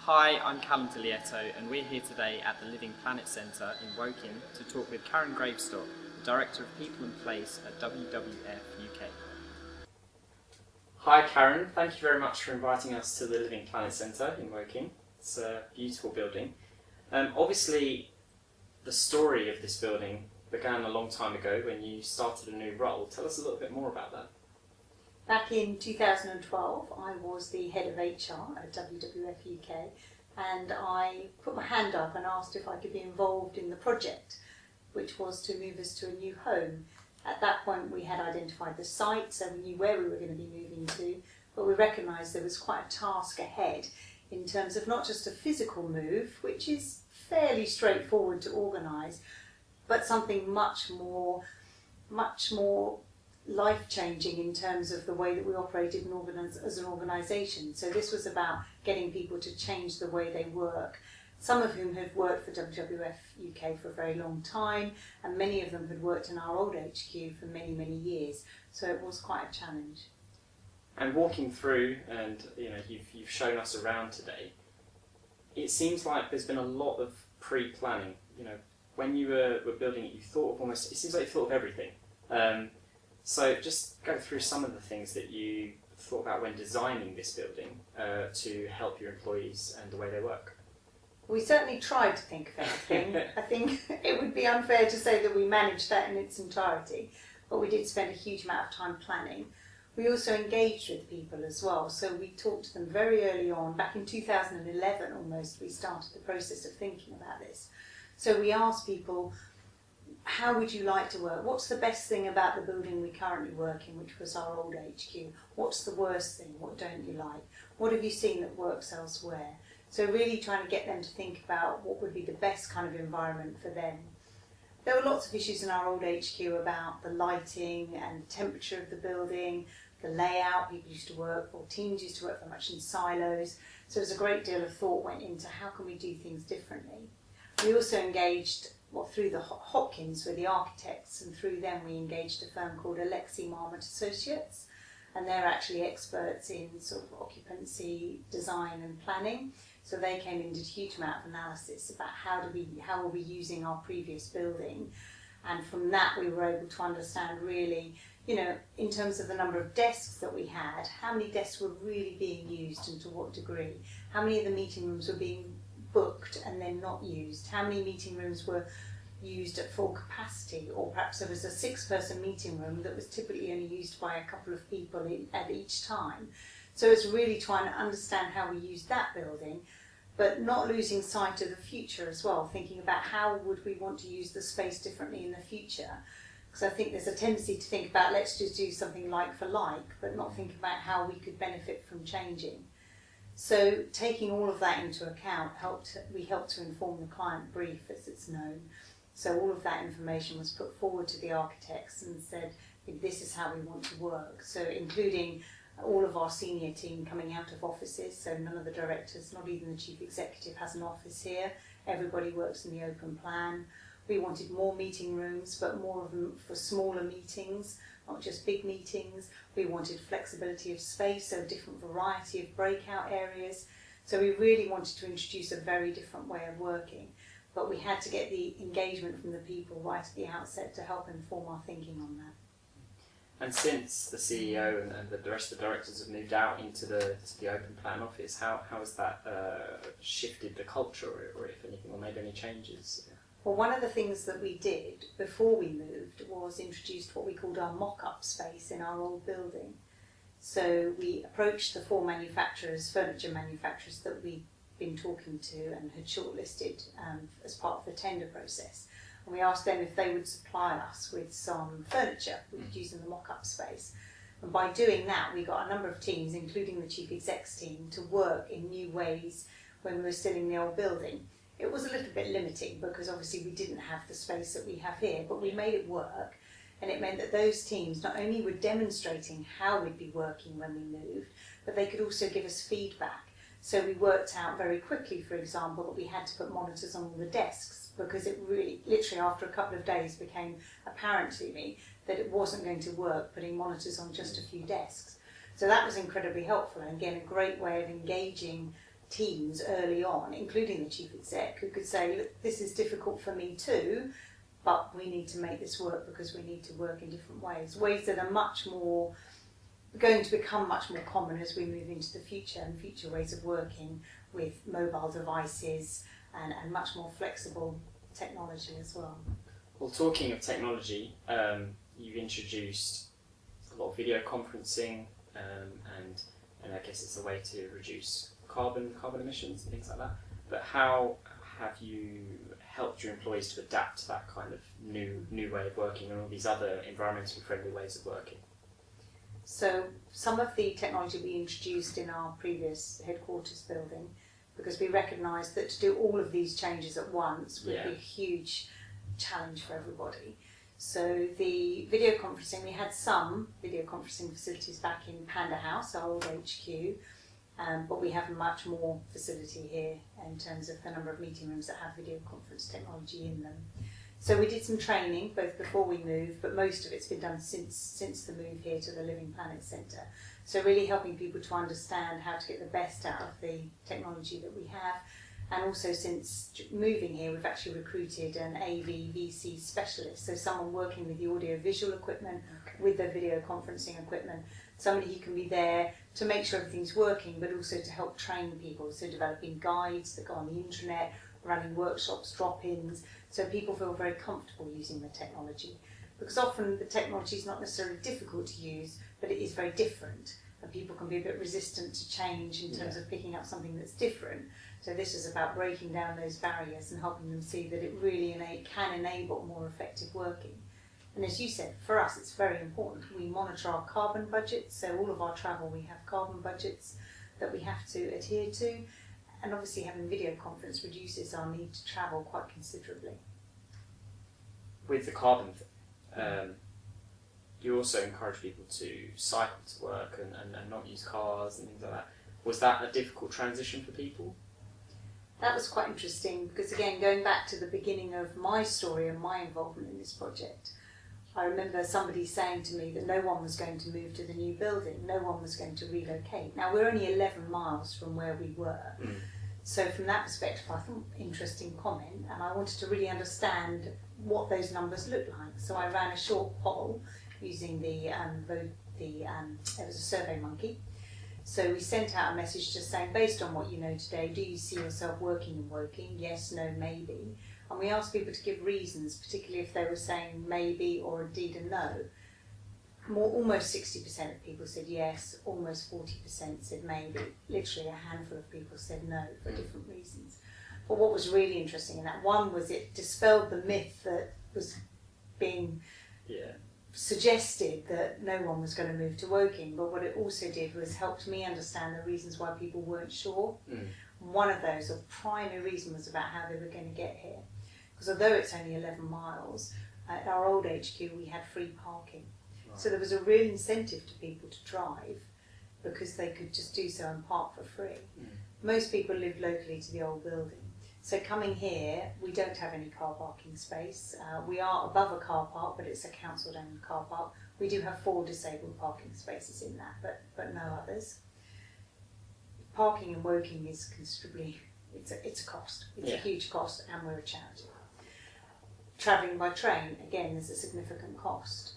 Hi, I'm Callum Dilietto and we're here today at the Living Planet Centre in Woking to talk with Karen Gravestock, the Director of People Place at WWF UK. Hi Karen, thank you very much for inviting us to the Living Planet Centre in Woking. It's a beautiful building. Obviously, the story of this building began a long time ago when you started a new role. Tell us a little bit more about that. Back in 2012, I was the head of HR at WWF UK, and I put my hand up and asked if I could be involved in the project, which was to move us to a new home. At that point, we had identified the site, so we knew where we were going to be moving to, but we recognised there was quite a task ahead in terms of not just a physical move, which is fairly straightforward to organise, but something much more life-changing in terms of the way that we operated as an organisation. So this was about getting people to change the way they work, some of whom had worked for WWF UK for a very long time, and many of them had worked in our old HQ for many, many years. So it was quite a challenge. And walking through, and you've shown us around today, it seems like there's been a lot of pre-planning. When you were building it, you thought of almost, it seems like you thought of everything. So just go through some of the things that you thought about when designing this building to help your employees and the way they work. We certainly tried to think of everything. I think it would be unfair to say that we managed that in its entirety, but we did spend a huge amount of time planning. We also engaged with people as well, so we talked to them very early on. Back in 2011 almost, we started the process of thinking about this. So we asked people, how would you like to work? What's the best thing about the building we currently work in, which was our old HQ? What's the worst thing? What don't you like? What have you seen that works elsewhere? So really trying to get them to think about what would be the best kind of environment for them. There were lots of issues in our old HQ about the lighting and the temperature of the building, the layout. People used to work, or teams used to work very much in silos. So there's a great deal of thought went into how can we do things differently. We also engaged through the Hopkins were the architects, and through them we engaged a firm called Alexi Marmot Associates, and they're actually experts in sort of occupancy design and planning. So they came in and did a huge amount of analysis about how were we using our previous building, and from that we were able to understand really, in terms of the number of desks that we had, how many desks were really being used and to what degree, how many of the meeting rooms were being booked and then not used, how many meeting rooms were used at full capacity, or perhaps there was a 6-person meeting room that was typically only used by a couple of people at each time. So it's really trying to understand how we use that building, but not losing sight of the future as well, thinking about how would we want to use the space differently in the future. Because I think there's a tendency to think about let's just do something like for like, but not think about how we could benefit from changing. So taking all of that into account, we helped to inform the client brief, as it's known. So all of that information was put forward to the architects and said, this is how we want to work. So including all of our senior team coming out of offices, so none of the directors, not even the chief executive has an office here. Everybody works in the open plan. We wanted more meeting rooms, but more of them for smaller meetings, not just big meetings. We wanted flexibility of space, so a different variety of breakout areas. So we really wanted to introduce a very different way of working, but we had to get the engagement from the people right at the outset to help inform our thinking on that. And since the CEO and the rest of the directors have moved out into the open plan office, how has that shifted the culture, or if anything, or made any changes? Well, one of the things that we did before we moved was introduced what we called our mock-up space in our old building. So we approached the 4 furniture manufacturers that we'd been talking to and had shortlisted as part of the tender process. And we asked them if they would supply us with some furniture we could use in the mock-up space. And by doing that, we got a number of teams, including the chief exec's team, to work in new ways when we were still in the old building. It was a little bit limiting because obviously we didn't have the space that we have here, but we made it work, and it meant that those teams not only were demonstrating how we'd be working when we moved, but they could also give us feedback. So we worked out very quickly, for example, that we had to put monitors on all the desks, because it really, literally after a couple of days, became apparent to me that it wasn't going to work putting monitors on just a few desks. So that was incredibly helpful, and again a great way of engaging teams early on, including the chief exec, who could say, look, this is difficult for me too, but we need to make this work because we need to work in different ways that are much more going to become much more common as we move into the future, and future ways of working with mobile devices and much more flexible technology as well. Well, talking of technology, you've introduced a lot of video conferencing, and I guess it's a way to reduce carbon emissions and things like that. But how have you helped your employees to adapt to that kind of new way of working and all these other environmentally friendly ways of working? So some of the technology we introduced in our previous headquarters building, because we recognised that to do all of these changes at once would be a huge challenge for everybody. So the video conferencing, we had some video conferencing facilities back in Panda House, our old HQ, but we have much more facility here in terms of the number of meeting rooms that have video conference technology in them. So we did some training both before we moved, but most of it's been done since the move here to the Living Planet Centre. So really helping people to understand how to get the best out of the technology that we have. And also since moving here, we've actually recruited an AV VC specialist, so someone working with the audio-visual equipment, with the video conferencing equipment, somebody who can be there to make sure everything's working, but also to help train people, so developing guides that go on the intranet, running workshops, drop-ins, so people feel very comfortable using the technology. Because often the technology is not necessarily difficult to use, but it is very different, and people can be a bit resistant to change in terms of picking up something that's different. So this is about breaking down those barriers and helping them see that it really can enable more effective working. And as you said, for us it's very important. We monitor our carbon budgets, so all of our travel we have carbon budgets that we have to adhere to, and obviously having video conference reduces our need to travel quite considerably. With the carbon you also encourage people to cycle to work and not use cars and things like that. Was that a difficult transition for people? That was quite interesting because, again, going back to the beginning of my story and my involvement in this project, I remember somebody saying to me that no one was going to move to the new building, no one was going to relocate. Now, we're only 11 miles from where we were. So from that perspective, I thought, interesting comment, and I wanted to really understand what those numbers looked like. So I ran a short poll using it was a Survey Monkey. So we sent out a message just saying, based on what you know today, do you see yourself working in Woking? Yes, no, maybe. And we asked people to give reasons, particularly if they were saying maybe or indeed a no. Almost 60% of people said yes, almost 40% said maybe. Literally a handful of people said no for different reasons. But what was really interesting in that one was it dispelled the myth that was being suggested that no one was going to move to Woking, but what it also did was helped me understand the reasons why people weren't sure. One of those, or primary reason, was about how they were going to get here. Because although it's only 11 miles, at our old HQ we had free parking. So there was a real incentive to people to drive because they could just do so and park for free. Most people lived locally to the old building. So coming here, we don't have any car parking space. We are above a car park, but it's a council-owned car park. We do have 4 disabled parking spaces in that, but no others. Parking in Woking is considerably, it's a cost. It's a huge cost, and we're a charity. Travelling by train, again, there's a significant cost.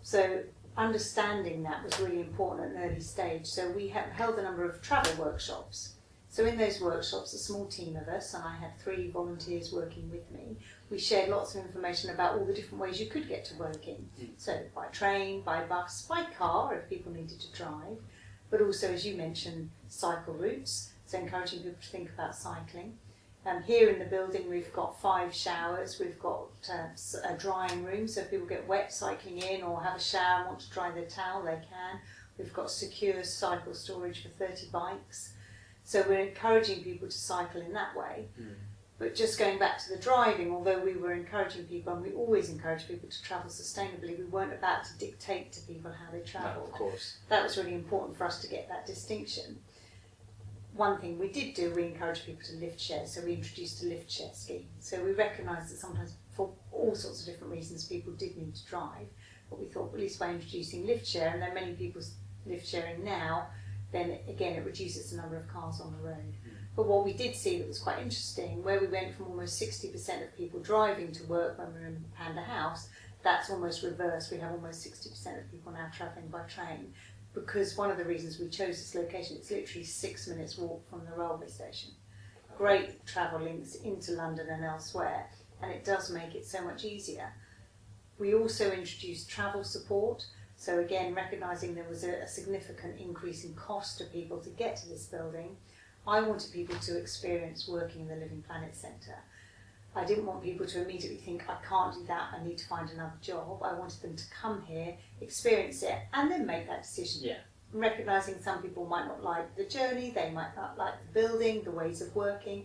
So understanding that was really important at an early stage. So we held a number of travel workshops. So in those workshops, a small team of us, and I had 3 volunteers working with me, we shared lots of information about all the different ways you could get to Woking. So by train, by bus, by car if people needed to drive, but also, as you mentioned, cycle routes, so encouraging people to think about cycling. Here in the building we've got 5 showers, we've got a drying room, so if people get wet cycling in or have a shower and want to dry their towel, they can. We've got secure cycle storage for 30 bikes. So we're encouraging people to cycle in that way. But just going back to the driving, although we were encouraging people, and we always encourage people to travel sustainably, we weren't about to dictate to people how they travel. No, of course. That was really important for us to get that distinction. One thing we did do, we encouraged people to lift share, so we introduced a lift share scheme. So we recognised that sometimes for all sorts of different reasons people did need to drive, but we thought, well, at least by introducing lift share, and there are many people lift sharing now, then again it reduces the number of cars on the road. But what we did see that was quite interesting, where we went from almost 60% of people driving to work when we were in Panda House, that's almost reversed. We have almost 60% of people now travelling by train, because one of the reasons we chose this location, it's literally 6 minutes walk from the railway station. Great travel links into London and elsewhere, and it does make it so much easier. We also introduced travel support. So again, recognising there was a significant increase in cost to people to get to this building, I wanted people to experience working in the Living Planet Centre. I didn't want people to immediately think, I can't do that, I need to find another job. I wanted them to come here, experience it, and then make that decision. Yeah. Recognising some people might not like the journey, they might not like the building, the ways of working,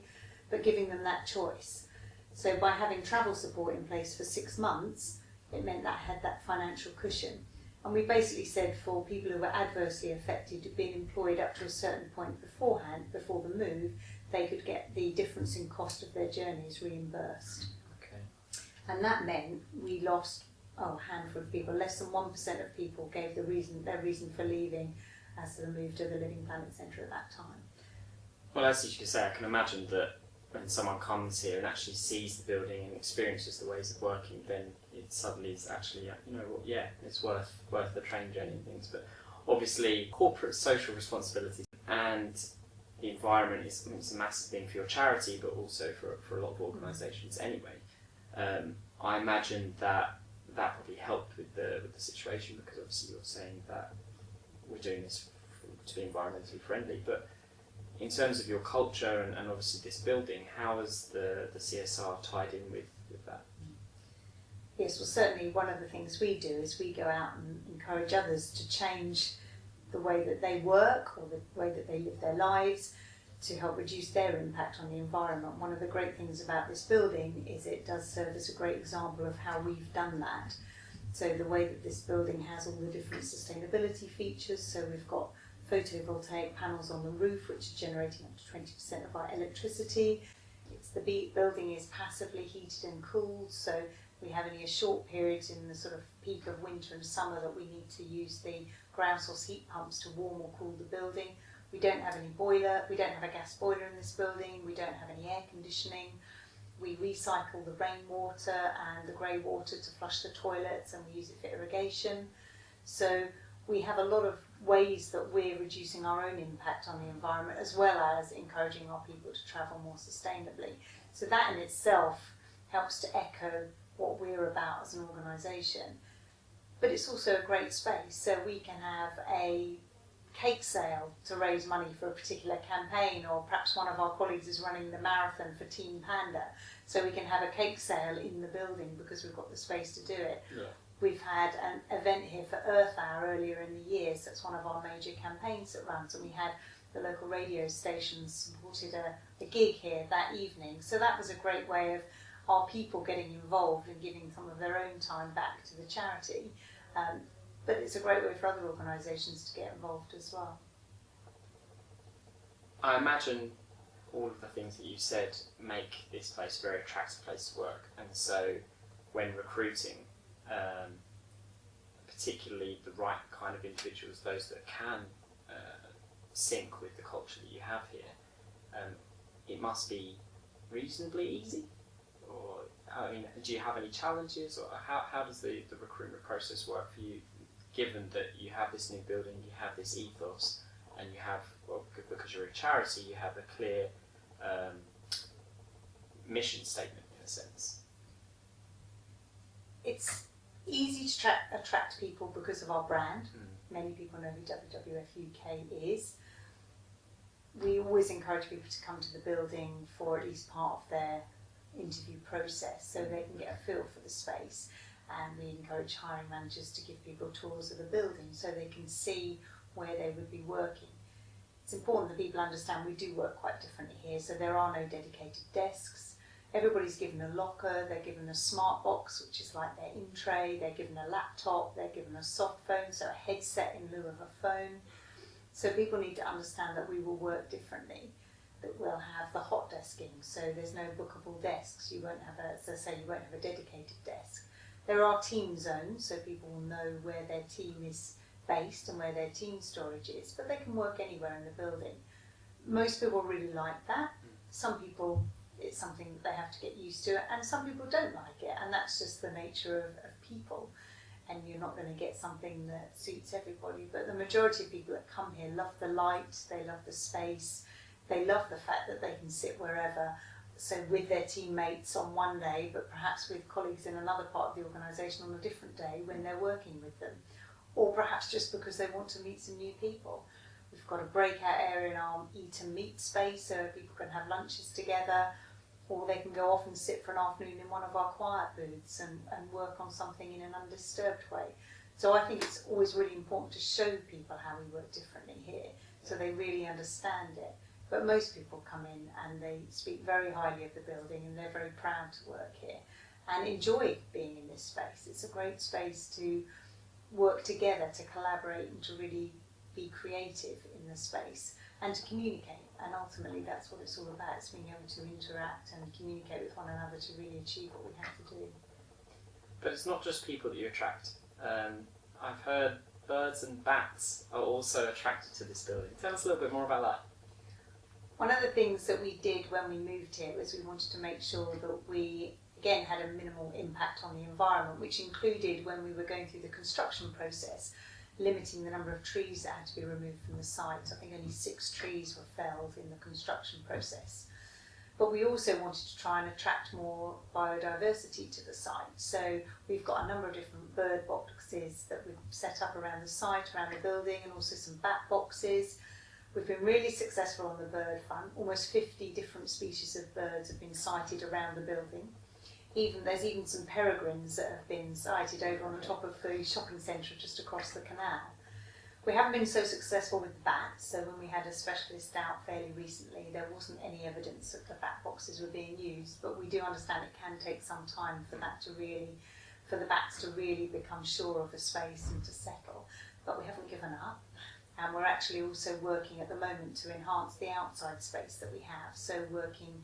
but giving them that choice. So by having travel support in place for 6 months, it meant that I had that financial cushion. And we basically said for people who were adversely affected, who'd been employed up to a certain point beforehand, before the move, they could get the difference in cost of their journeys reimbursed. Okay. And that meant we lost a handful of people. Less than 1% of people gave their reason for leaving as they moved to the Living Planet Centre at that time. Well, as you could say, I can imagine that when someone comes here and actually sees the building and experiences the ways of working, then it suddenly is actually, it's worth the train journey and things. But obviously, corporate social responsibility and the environment is a massive thing for your charity, but also for a lot of organisations anyway. I imagine that probably helped with the situation, because obviously you're saying that we're doing this to be environmentally friendly, but in terms of your culture and obviously this building, how has the CSR tied in with that? Yes, well, certainly one of the things we do is we go out and encourage others to change the way that they work or the way that they live their lives to help reduce their impact on the environment. One of the great things about this building is it does serve as a great example of how we've done that. So the way that this building has all the different sustainability features, so we've got photovoltaic panels on the roof which are generating up to 20% of our electricity. The building is passively heated and cooled, so we have only a short period in the sort of peak of winter and summer that we need to use the ground source heat pumps to warm or cool the building. We don't have any boiler, we don't have a gas boiler in this building, we don't have any air conditioning. We recycle the rainwater and the grey water to flush the toilets, and we use it for irrigation. So we have a lot of ways that we're reducing our own impact on the environment, as well as encouraging our people to travel more sustainably. So that in itself helps to echo what we're about as an organisation. But it's also a great space, so we can have a cake sale to raise money for a particular campaign, or perhaps one of our colleagues is running the marathon for Team Panda, so we can have a cake sale in the building because we've got the space to do it. Yeah. We've had an event here for Earth Hour earlier in the year, so that's one of our major campaigns that runs, and we had the local radio stations supported a gig here that evening. So that was a great way of our people getting involved and giving some of their own time back to the charity. But it's a great way for other organisations to get involved as well. I imagine all of the things that you said make this place a very attractive place to work, and so when recruiting, particularly the right kind of individuals, those that can sync with the culture that you have here, it must be reasonably easy. Or I mean, do you have any challenges, or how does the recruitment process work for you, given that you have this new building, you have this ethos, and you have, well, because you're a charity, you have a clear mission statement in a sense? It's easy to attract people because of our brand. Many people know who WWF UK is. We always encourage people to come to the building for at least part of their interview process so they can get a feel for the space, and we encourage hiring managers to give people tours of the building so they can see where they would be working. It's important that people understand we do work quite differently here, so there are no dedicated desks. Everybody's given a locker, they're given a smart box which is like their in-tray, they're given a laptop, they're given a soft phone, so a headset in lieu of a phone. So people need to understand that we will work differently, that we'll have the hot desking, so there's no bookable desks. You won't have you won't have a dedicated desk. There are team zones, so people will know where their team is based and where their team storage is, but they can work anywhere in the building. most people really like that. Some people, it's something that they have to get used to, and some people don't like it, and that's just the nature of people. And you're not going to get something that suits everybody. But the majority of people that come here love the light, they love the space, they love the fact that they can sit wherever. So with their teammates on one day, but perhaps with colleagues in another part of the organisation on a different day when they're working with them. Or perhaps just because they want to meet some new people. We've got a breakout area in our eat and meet space so people can have lunches together, or they can go off and sit for an afternoon in one of our quiet booths and work on something in an undisturbed way. So I think it's always really important to show people how we work differently here so they really understand it. But most people come in and they speak very highly of the building and they're very proud to work here and enjoy being in this space. It's a great space to work together, to collaborate and to really be creative in the space and to communicate. And ultimately that's what it's all about. It's being able to interact and communicate with one another to really achieve what we have to do. But it's not just people that you attract. I've heard birds and bats are also attracted to this building. Tell us a little bit more about that. One of the things that we did when we moved here was we wanted to make sure that we, again, had a minimal impact on the environment, which included when we were going through the construction process, limiting the number of trees that had to be removed from the site. I think only 6 trees were felled in the construction process. But we also wanted to try and attract more biodiversity to the site. So we've got a number of different bird boxes that we've set up around the site, around the building, and also some bat boxes. We've been really successful on the bird front. Almost 50 different species of birds have been sighted around the building. There's even some peregrines that have been sighted over on the top of the shopping centre just across the canal. We haven't been so successful with the bats, so when we had a specialist out fairly recently, there wasn't any evidence that the bat boxes were being used, but we do understand it can take some time for the bats to really become sure of a space and to settle. But we haven't given up, and we're actually also working at the moment to enhance the outside space that we have, so working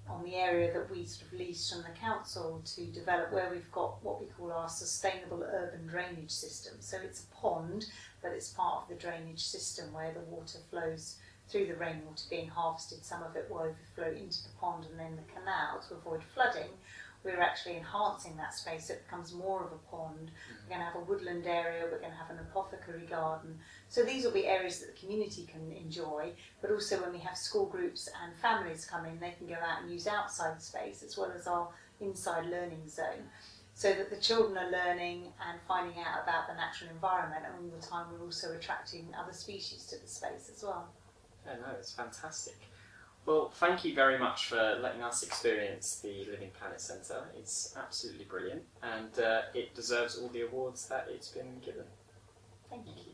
on the area that we sort of leased from the council to develop where we've got what we call our sustainable urban drainage system. So it's a pond, but it's part of the drainage system where the water flows through the rainwater being harvested. Some of it will overflow into the pond and then the canal to avoid flooding. We're actually enhancing that space so it becomes more of a pond. We're going to have a woodland area, we're going to have an apothecary garden. So these will be areas that the community can enjoy, but also when we have school groups and families come in, they can go out and use outside space as well as our inside learning zone, so that the children are learning and finding out about the natural environment, and all the time we're also attracting other species to the space as well. Yeah, no, it's fantastic. Well, thank you very much for letting us experience the Living Planet Centre. It's absolutely brilliant, and it deserves all the awards that it's been given. Thank you.